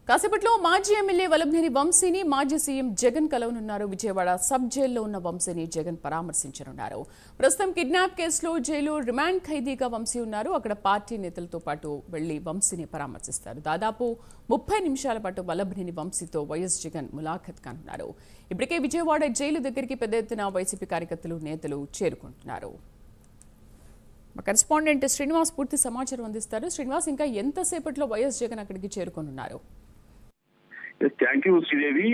కాసేపట్లో మాజీ ఎమ్మెల్యే వల్లభనేని వంశీని మాజీ సీఎం జగన్ కలవనున్నారు. విజయవాడ సబ్ జైల్లో ఉన్న వంశీని జగన్ పరామర్శించనున్నారు. ప్రస్తుతం కిడ్నాప్ కేసులో జైలు రిమాండ్ ఖైదీగా వంశీ ఉన్నారు. అక్కడ పార్టీ నేతలతో పాటు వెళ్లి వంశీని పరామర్శిస్తారు. దాదాపు 30 నిమిషాల పాటు వల్లభనేని వంశీతో వైఎస్ జగన్ ములాఖత్ కానున్నారు. ఇప్పటికే విజయవాడ జైలు దగ్గరికి పెద్ద ఎత్తున వైసీపీ కార్యకర్తలు నేతలు చేరుకుంటున్నారు. మా కరెస్పాండెంట్ శ్రీనివాస్ పూర్తి సమాచారం అందిస్తారు. శ్రీనివాస్, ఇంకా ఎంతసేపట్లో వైఎస్ జగన్ అక్కడికి చేరుకోనున్నారు? Thank you Sridevi.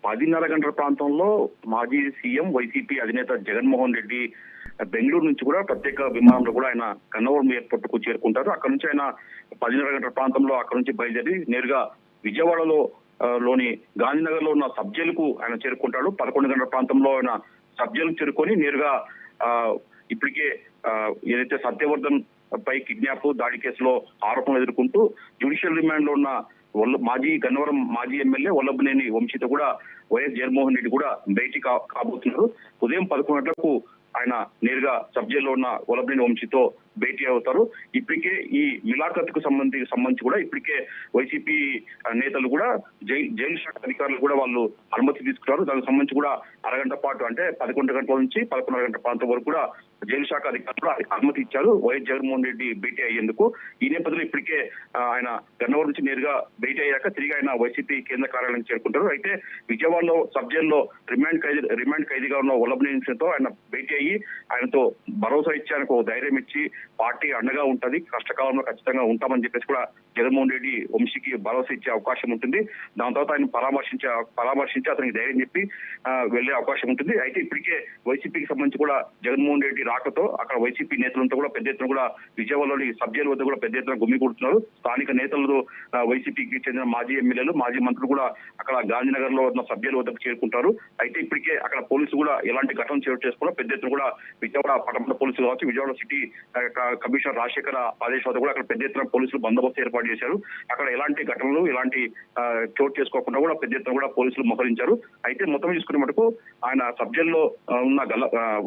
10:30 గంటల ప్రాంతంలో మాజీ సీఎం వైసీపీ అధినేత జగన్మోహన్ రెడ్డి బెంగళూరు నుంచి కూడా ప్రత్యేక విమానంలో కూడా ఆయన గన్నవరం ఎయిర్పోర్ట్ కు చేరుకుంటారు. అక్కడ నుంచి ఆయన 10:30 గంటల ప్రాంతంలో అక్కడ నుంచి బయలుదేరి నేరుగా విజయవాడలో లోని గాంధీనగర్ లో ఉన్న సబ్ జైలుకు ఆయన చేరుకుంటాడు. 11 గంటల ప్రాంతంలో ఆయన సబ్ జైలుకు చేరుకొని నేరుగా ఇప్పటికే ఏదైతే సత్యవర్ధన్ పై కిడ్నాప్ దాడి కేసులో ఆరోపణలు ఎదుర్కొంటూ జ్యుడిషియల్ రిమాండ్ లో ఉన్న గన్నవరం మాజీ ఎమ్మెల్యే వల్లభనేని వంశీతో కూడా వైఎస్ జగన్మోహన్ రెడ్డి కూడా భేటీ కాబోతున్నారు. ఉదయం 11 గంటలకు ఆయన నేరుగా సబ్ జైల్లో ఉన్న వల్లభనేని వంశీతో భేటీ అవుతారు. ఇప్పటికే ఈ మిలాఖత్ కు సంబంధించి కూడా ఇప్పటికే వైసీపీ నేతలు కూడా జైలు శాఖ అధికారులు కూడా వాళ్ళు అనుమతి తీసుకున్నారు. దానికి సంబంధించి కూడా అరగంట పాటు అంటే 11 గంటల నుంచి 11:30 గంటల ప్రాంతం వరకు కూడా జైలు శాఖ అధికారులు అనుమతి ఇచ్చారు వైఎస్ జగన్మోహన్ రెడ్డి భేటీ అయ్యేందుకు. ఈ నేపథ్యంలో ఇప్పటికే ఆయన గన్నవరం నుంచి నేరుగా భేటీ అయ్యాక తిరిగి ఆయన వైసీపీ కేంద్ర కార్యాలయం చేరుకుంటారు. అయితే విజయవాడలో సబ్ జైల్లో రిమాండ్ ఖైదీగా ఉన్న వల్లభనేనితో ఆయన భేటీ అయ్యి ఆయనతో భరోసా ఇచ్చి ఆయనకు ధైర్యం ఇచ్చి పార్టీ అండగా ఉంటది, కష్టకాలంలో ఖచ్చితంగా ఉంటామని చెప్పేసి కూడా జగన్మోహన్ రెడ్డి వంశీకి భరోసా ఇచ్చే అవకాశం ఉంటుంది. దాని తర్వాత ఆయన పరామర్శించి అతనికి ధైర్యం చెప్పి వెళ్లే అవకాశం ఉంటుంది. అయితే ఇప్పటికే వైసీపీకి సంబంధించి కూడా జగన్మోహన్ రెడ్డి రాకతో అక్కడ వైసీపీ నేతలంతా కూడా పెద్ద ఎత్తున కూడా విజయవాడలోని సబ్ జైలు వద్ద కూడా పెద్ద ఎత్తున గుమికూడుతున్నారు. స్థానిక నేతలు వైసీపీకి చెందిన మాజీ ఎమ్మెల్యేలు మాజీ మంత్రులు కూడా అక్కడ గాంధీనగర్ లో ఉన్న సబ్ జైలు వద్దకు చేరుకుంటారు. అయితే ఇప్పటికే అక్కడ పోలీసులు కూడా ఎలాంటి ఘటనలు చోటు చేసుకున్నా పెద్ద ఎత్తున కూడా విజయవాడ పట్టణ పోలీసులు కావచ్చు, విజయవాడ సిటీ కమిషనర్ రాజశేఖర్ ఆదేశ్ వద్ద కూడా అక్కడ పెద్ద ఎత్తున పోలీసులు బందోబస్తు ఏర్పాటు చేశారు. అక్కడ ఎలాంటి ఘటనలు ఎలాంటి చోటు చేసుకోకుండా కూడా పెద్ద ఎత్తున కూడా పోలీసులు మోహరించారు. అయితే మొత్తం చూసుకునే మటుకు ఆయన సబ్ జైల్లో ఉన్న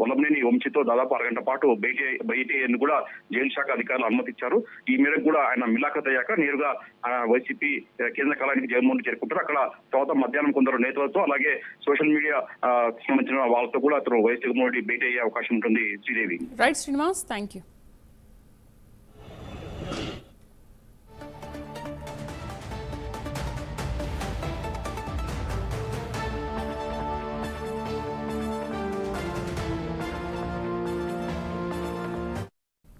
వల్లభనేని వంశీతో దాదాపు అరగంట పాటు భేటీ అయ్యేందుకు కూడా జైలు శాఖ అధికారులు అనుమతిచ్చారు. ఈ మేరకు కూడా ఆయన మిలాఖత్ అయ్యాక నేరుగా వైసీపీ కేంద్ర కార్యాలయానికి జగన్మోహన్ చేరుకుంటారు. అక్కడ తర్వాత మధ్యాహ్నం కొందరు నేతలతో అలాగే సోషల్ మీడియా సంబంధించిన వాళ్ళతో కూడా అతను వైఎస్ జగన్మోహన్ రెడ్డి భేటీ అయ్యే అవకాశం ఉంటుంది. Sridevi. Right Srinivas, thank you.